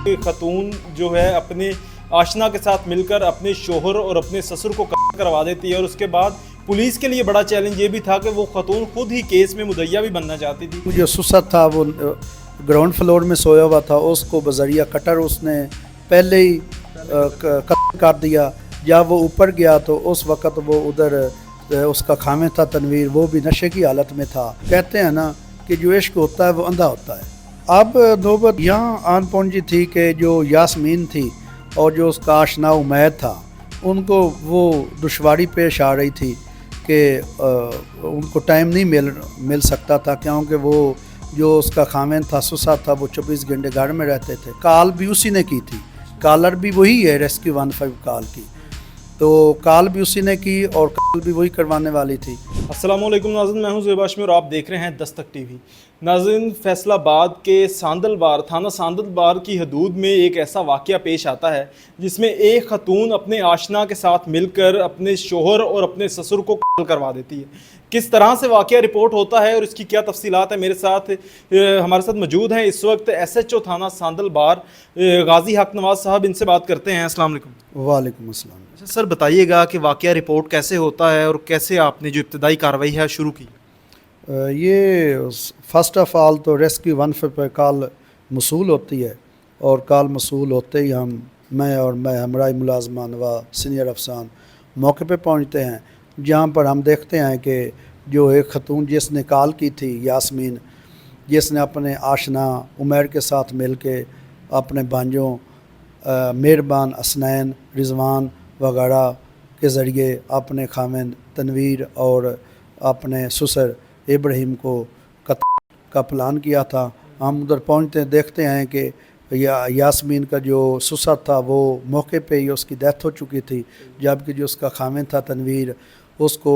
खतून जो है अपने आशना के साथ मिलकर अपने शोहर और अपने ससुर को कत्ल करवा देती है और उसके बाद पुलिस के लिए बड़ा चैलेंज ये भी था कि वो खतून खुद ही केस में मुद्दइया भी बनना चाहती थी। जो सुसर था वो ग्राउंड फ्लोर में सोया हुआ था, उसको बजरिया कटर उसने पहले ही कत्ल कर दिया। जब वो ऊपर गया तो उस वक़्त वो उधर उसका खामे था तनवीर, वो भी नशे की हालत में था। कहते हैं ना कि जो इश्क होता है वो अंधा होता है। अब नौबत यहाँ आन पहुंची थी कि जो यास्मीन थी और जो उसका आशना उमैर था, उनको वो दुश्वारी पेश आ रही थी कि उनको टाइम नहीं मिल सकता था, क्योंकि वो जो उसका खामेन था सुसा था वो 24 घंटे घर में रहते थे। कॉल भी उसी ने की थी, कॉलर भी वही है रेस्क्यू 15 कॉल की, तो कॉल भी उसी ने की और कॉल भी वही करवाने वाली थी। अस्सलाम वालेकुम नाज़रीन, मैं हूं ज़ुबैर हाशमी और आप देख रहे हैं दस्तक टीवी। नाज़रीन, फैसलाबाद के सांदलबार थाना सांदलबार की हदूद में एक ऐसा वाक़या पेश आता है जिसमें एक खतून अपने आशना के साथ मिलकर अपने शोहर और अपने ससुर को कत्ल करवा देती है। किस तरह से वाक़या रिपोर्ट होता है और इसकी क्या तफसीलात है, मेरे साथ हमारे साथ मौजूद हैं इस वक्त SHO थाना सांदलबार गाजी हक नवाज साहब, इनसे बात करते हैं। अस्सलाम वालेकुम। वालेकुम अस्सलाम। अच्छा सर, बताइएगा कि वाक़या रिपोर्ट कैसे होता है और कैसे आपने जो इब्तदाई कार्रवाई है शुरू की? ये फ़र्स्ट ऑफ़ ऑल तो रेस्क्यू 15 पर कॉल मसूल होती है और कॉल मसूल होते ही मैं हमारा मुलाजमान व सीनियर अफसरान मौके पे पहुंचते हैं, जहां पर हम देखते हैं कि जो एक खतून जिसने कॉल की थी यास्मीन, जिसने अपने आशना उमैर के साथ मिल के अपने भांजों मेहरबान, असनैन, रिजवान वगैरह के ज़रिए अपने खामिन तनवीर और अपने ससुर इब्राहिम को कत्ल का प्लान किया था। हम उधर पहुंचते देखते हैं कि यास्मीन का जो ससुर था वो मौके पे ही उसकी डेथ हो चुकी थी, जबकि जो उसका खामिन था तनवीर, उसको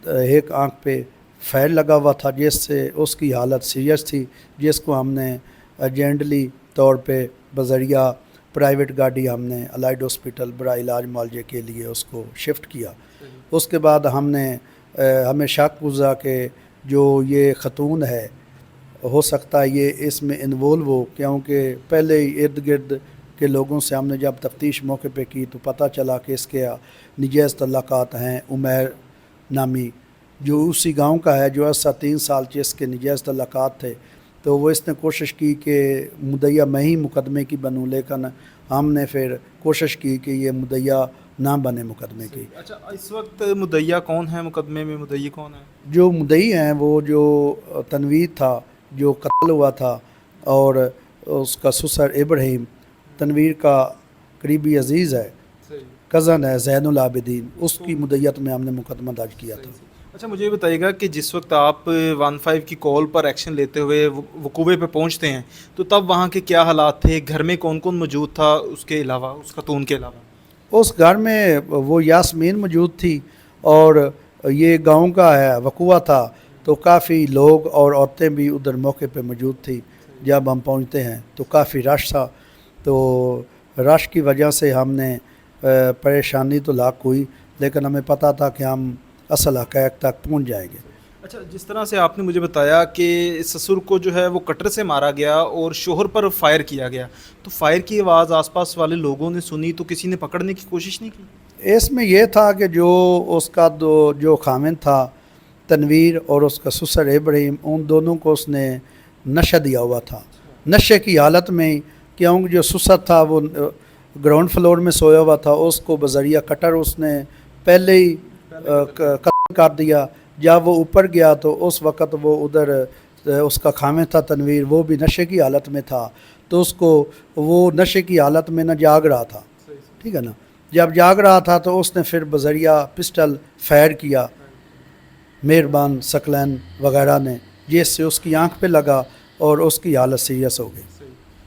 एक आंख पे फैल लगा हुआ था जिससे उसकी हालत सीरियस थी, जिसको हमने अर्जेंटली तौर पे बजरिया प्राइवेट गाड़ी हमने अलाइड हॉस्पिटल बड़ा इलाज मुआवजे के लिए उसको शिफ्ट किया। उसके बाद हमें शक गुज़रा कि जो ये खतून है हो सकता है ये इसमें इन्वॉल्व हो, क्योंकि पहले ही इर्द गिर्द के लोगों से हमने जब तफ्तीश मौके पे की तो पता चला कि इसके निजायज़ तल्लुकात हैं। उमैर नामी जो उसी गांव का है, जो ऐसा 3 साल से इसके निजायज़ तल्लुकात थे, तो वो इसने कोशिश की कि मुद्दइया मैं ही मुकदमे की बनूं, लेकिन हमने फिर कोशिश की कि ये मुद्दइया ना बने मुकदमे की। अच्छा, इस वक्त मुद्दइया कौन है मुकदमे में? मुद्दई कौन है? जो मुद्दई हैं वो जो तनवीर था जो कत्ल हुआ था, और उसका ससुर इब्राहिम तनवीर का करीबी अजीज़ है, कज़न है ज़ैनुल आबिदीन, उसकी मुद्दइयत में हमने मुकदमा दर्ज किया था। अच्छा, मुझे बताइएगा कि जिस वक्त आप 15 की कॉल पर एक्शन लेते हुए वकूबे पे पहुंचते हैं तो तब वहाँ के क्या हालात थे? घर में कौन कौन मौजूद था उसके अलावा, उस खतून के अलावा? उस घर में वो यास्मीन मौजूद थी और ये गांव का है वकूआ था, तो काफ़ी लोग और औरतें भी उधर मौके पे मौजूद थी। जब हम पहुंचते हैं तो काफ़ी रश था, तो रश की वजह से हमने परेशानी तो लाक हुई, लेकिन हमें पता था कि हम असल हक़ाइक़ तक पहुंच जाएंगे। अच्छा, जिस तरह से आपने मुझे बताया कि ससुर को जो है वो कटर से मारा गया और शोहर पर फायर किया गया, तो फायर की आवाज़ आसपास वाले लोगों ने सुनी तो किसी ने पकड़ने की कोशिश नहीं की? इसमें यह था कि जो उसका जो खामिन था तनवीर और उसका ससुर इब्राहिम, उन दोनों को उसने नशा दिया हुआ था, नशे की हालत में, क्योंकि जो ससुर था वो ग्राउंड फ्लोर में सोया हुआ था, उसको बजरिया कटर उसने पहले ही कत्ल कर दिया। जब वो ऊपर गया तो उस वक़्त वो उधर उसका खामिन था तनवीर, वो भी नशे की हालत में था, तो उसको वो नशे की हालत में न जाग रहा था, ठीक है ना। जब जाग रहा था तो उसने फिर बजरिया पिस्टल फायर किया मेहरबान सकलैन वगैरह ने, जिससे उसकी आंख पे लगा और उसकी हालत सीरियस हो गई।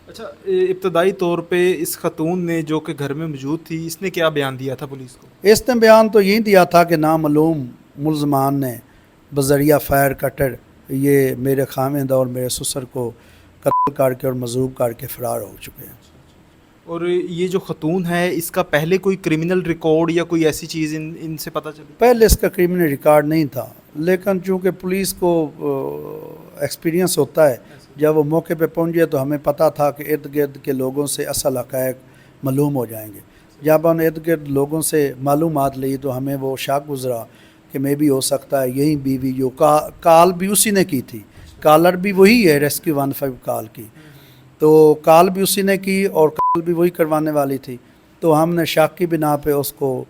अच्छा, इब्तदाई तौर पे इस खतून ने जो कि घर में मौजूद थी, इसने क्या बयान दिया था पुलिस को? इसने बयान तो यही दिया था कि नामालूम मुल्ज़मान ने बजरिया फायर कटर ये मेरे खामिद और मेरे ससुर को कत्ल करके और मजरूब करके फ़रार हो चुके हैं। और ये जो खतून है इसका पहले कोई क्रिमिनल रिकॉर्ड या कोई ऐसी चीज़ इनसे पता चली? पहले इसका क्रिमिनल रिकॉर्ड नहीं था, लेकिन चूँकि पुलिस को एक्सपीरियंस होता है جب وہ موقع پہ پہنچے تو ہمیں پتہ تھا کہ ارد گرد کے لوگوں سے اصل حقائق معلوم ہو جائیں گے. جب ہم نے ارد گرد لوگوں سے معلومات لی تو ہمیں وہ شک گزرا کہ میں بھی ہو سکتا ہے یہی بیوی جو کال بھی اسی نے کی تھی, کالر بھی وہی ہے ریسکیو 15 کال کی, تو کال بھی اسی نے کی اور کال بھی وہی کروانے والی تھی. تو ہم نے شک کی بنا پہ اس کو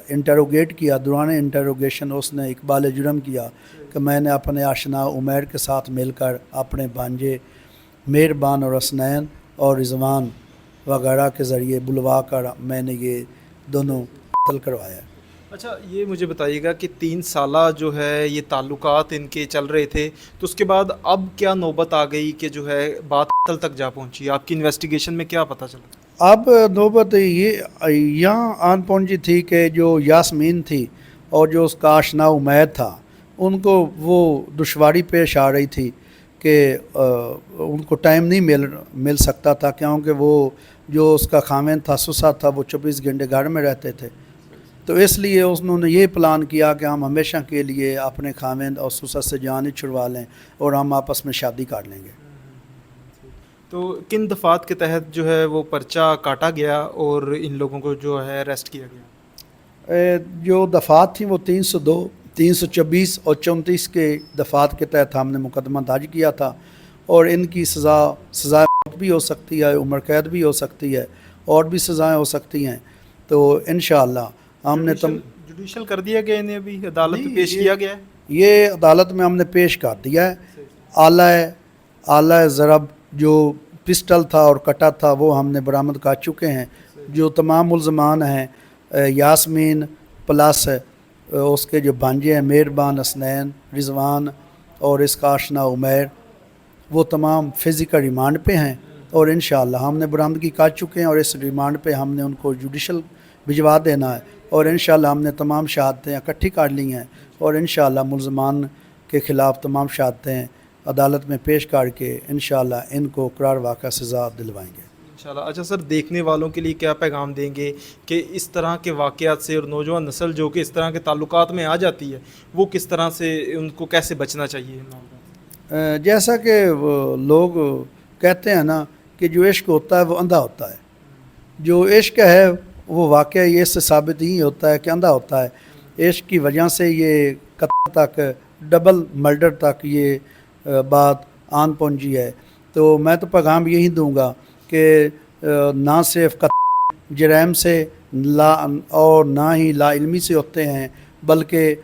انٹروگیٹ کیا. دوران انٹروگیشن اس نے اقبال جرم کیا کہ میں نے اپنے آشنا عمیر کے ساتھ مل کر اپنے بانجے مہربان اور حسنین اور رضوان وغیرہ کے ذریعے بلوا کر میں نے یہ دونوں قتل کروایا. اچھا یہ مجھے بتائیے گا کہ 3 سالہ جو ہے یہ تعلقات ان کے چل رہے تھے, تو اس کے بعد اب کیا نوبت آ گئی کہ جو ہے بات قتل تک جا پہنچی؟ آپ کی انویسٹیگیشن میں کیا پتہ چلا؟ اب نوبت یہ یہاں آن پہنچی تھی کہ جو یاسمین تھی اور جو اس کا آشنا عمیر تھا ان کو وہ دشواری پیش آ رہی تھی کہ ان کو ٹائم نہیں مل سکتا تھا, کیونکہ وہ جو اس کا خاوند تھا سسا تھا وہ 24 گھنٹے گھر میں رہتے تھے. تو اس لیے انہوں نے یہ پلان کیا کہ ہم ہمیشہ کے لیے اپنے خاوند اور سسا سے جان ہی چھڑوا لیں اور ہم آپس میں شادی کر لیں گے. تو کن دفعات کے تحت جو ہے وہ پرچہ کاٹا گیا اور ان لوگوں کو جو ہے اریسٹ کیا گیا؟ جو دفعات تھیں وہ 302, 324 اور 34 کے دفعات کے تحت ہم نے مقدمہ درج کیا تھا, اور ان کی سزا بھی ہو سکتی ہے, عمر قید بھی ہو سکتی ہے, اور بھی سزائیں ہو سکتی ہیں. تو انشاءاللہ ہم نے جوڈیشل کر دیا گیا انہیں, ابھی عدالت میں پیش کیا گیا ہے؟ یہ عدالت میں ہم نے پیش کر دیا ہے. آلہ ضرب جو پسٹل تھا اور کٹا تھا وہ ہم نے برآمد کر چکے ہیں. جو تمام ملزمان ہیں یاسمین پلس اس کے جو بانجے ہیں مہربان, حسنین, رضوان اور اس کا آشنا عمیر, وہ تمام فزیکل ریمانڈ پہ ہیں, اور انشاءاللہ ہم نے برآمدگی کر چکے ہیں اور اس ریمانڈ پہ ہم نے ان کو جوڈیشل بھجوا دینا ہے. اور انشاءاللہ ہم نے تمام شہادتیں اکٹھی کر لی ہیں, اور انشاءاللہ ملزمان کے خلاف تمام شہادتیں عدالت میں پیش کر کے انشاءاللہ ان کو قرار واقع سزا دلوائیں گے انشاءاللہ. اچھا سر, دیکھنے والوں کے لیے کیا پیغام دیں گے کہ اس طرح کے واقعات سے اور نوجوان نسل جو کہ اس طرح کے تعلقات میں آ جاتی ہے وہ کس طرح سے ان کو کیسے بچنا چاہیے؟ جیسا کہ لوگ کہتے ہیں نا کہ جو عشق ہوتا ہے وہ اندھا ہوتا ہے, جو عشق ہے وہ واقعہ یہ اس سے ثابت ہی ہوتا ہے کہ اندھا ہوتا ہے. عشق کی وجہ سے یہ قتل تک, ڈبل مرڈر تک یہ بات آن پہنچی ہے. تو میں تو پیغام یہی دوں گا کہ نہ صرف قتل جرائم سے اور نہ ہی لا علمی سے ہوتے ہیں, بلکہ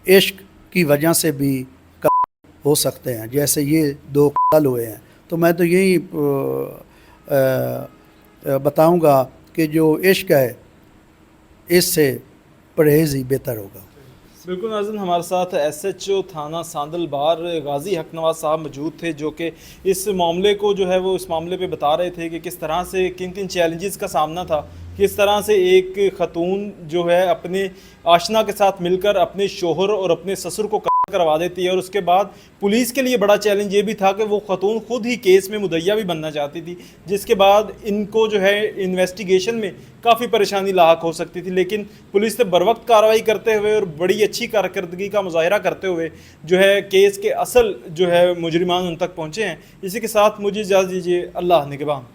عشق کی وجہ سے بھی قتل ہو سکتے ہیں, جیسے یہ 2 قتل ہوئے ہیں. تو میں تو یہی بتاؤں گا کہ جو عشق ہے اس سے پرہیز ہی بہتر ہوگا. بالکل ناظرین, ہمارے ساتھ ایس ایچ او تھانہ ساندل بار غازی حق نواز صاحب موجود تھے, جو کہ اس معاملے کو جو ہے وہ اس معاملے پہ بتا رہے تھے کہ کس طرح سے کن چیلنجز کا سامنا تھا, کس طرح سے ایک خاتون جو ہے اپنے آشنا کے ساتھ مل کر اپنے شوہر اور اپنے سسر کو کروا دیتی ہے, اور اس کے بعد پولیس کے لیے بڑا چیلنج یہ بھی تھا کہ وہ خاتون خود ہی کیس میں مدعیہ بھی بننا چاہتی تھی, جس کے بعد ان کو جو ہے انویسٹیگیشن میں کافی پریشانی لاحق ہو سکتی تھی. لیکن پولیس نے بروقت کارروائی کرتے ہوئے اور بڑی اچھی کارکردگی کا مظاہرہ کرتے ہوئے جو ہے کیس کے اصل جو ہے مجرمان ان تک پہنچے ہیں. اسی کے ساتھ مجھے اجازت دیجیے. اللہ نگہبان.